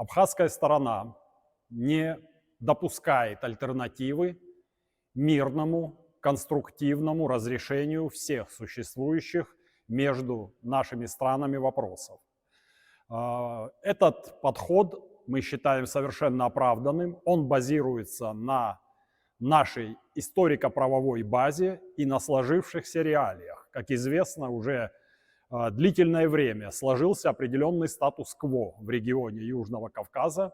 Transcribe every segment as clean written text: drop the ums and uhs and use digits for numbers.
Абхазская сторона не допускает альтернативы мирному, конструктивному разрешению всех существующих между нашими странами вопросов. Этот подход мы считаем совершенно оправданным. Он базируется на нашей историко-правовой базе и на сложившихся реалиях. Как известно, уже длительное время сложился определенный статус-кво в регионе Южного Кавказа,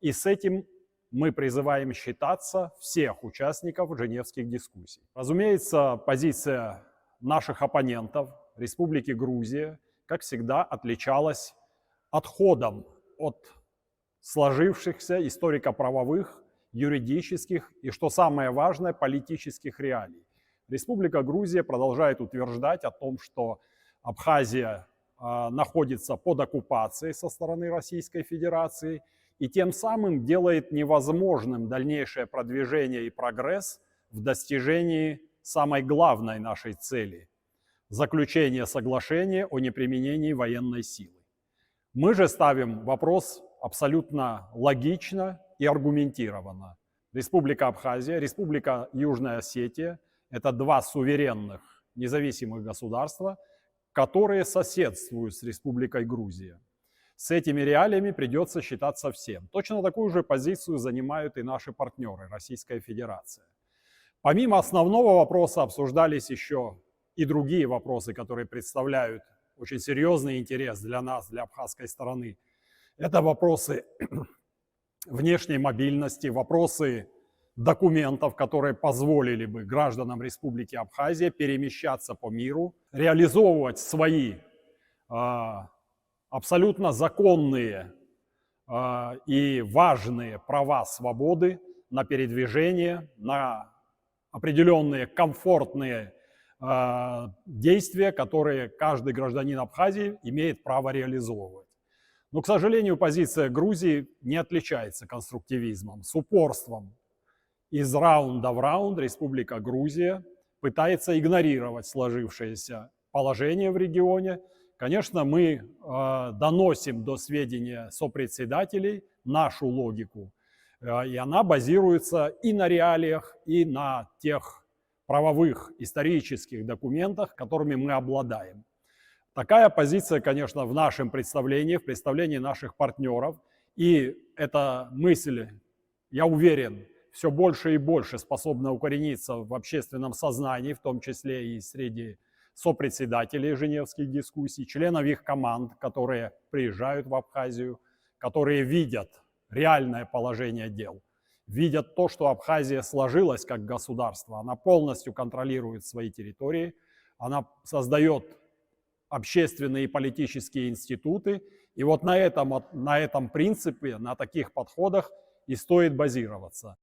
и с этим мы призываем считаться всех участников женевских дискуссий. Разумеется, позиция наших оппонентов, Республики Грузия, как всегда, отличалась отходом от сложившихся историко-правовых, юридических и, что самое важное, политических реалий. Республика Грузия продолжает утверждать о том, что Абхазия находится под оккупацией со стороны Российской Федерации и тем самым делает невозможным дальнейшее продвижение и прогресс в достижении самой главной нашей цели – заключения соглашения о неприменении военной силы. Мы же ставим вопрос абсолютно логично и аргументированно. Республика Абхазия, Республика Южная Осетия – это два суверенных независимых государства, которые соседствуют с Республикой Грузия. С этими реалиями придется считаться всем. Точно такую же позицию занимают и наши партнеры, Российская Федерация. Помимо основного вопроса обсуждались еще и другие вопросы, которые представляют очень серьезный интерес для нас, для абхазской стороны. Это вопросы внешней мобильности, вопросы документов, которые позволили бы гражданам Республики Абхазия перемещаться по миру, реализовывать свои абсолютно законные и важные права, свободы на передвижение, на определенные комфортные действия, которые каждый гражданин Абхазии имеет право реализовывать. Но, к сожалению, позиция Грузии не отличается конструктивизмом, с упорством. Из раунда в раунд Республика Грузия пытается игнорировать сложившееся положение в регионе. Конечно, мы доносим до сведения сопредседателей нашу логику, и она базируется и на реалиях, и на тех правовых исторических документах, которыми мы обладаем. Такая позиция, конечно, в нашем представлении, в представлении наших партнеров, и эта мысль, я уверен, все больше и больше способна укорениться в общественном сознании, в том числе и среди сопредседателей женевских дискуссий, членов их команд, которые приезжают в Абхазию, которые видят реальное положение дел, видят то, что Абхазия сложилась как государство, она полностью контролирует свои территории, она создает общественные и политические институты, и вот на этом принципе, на таких подходах и стоит базироваться.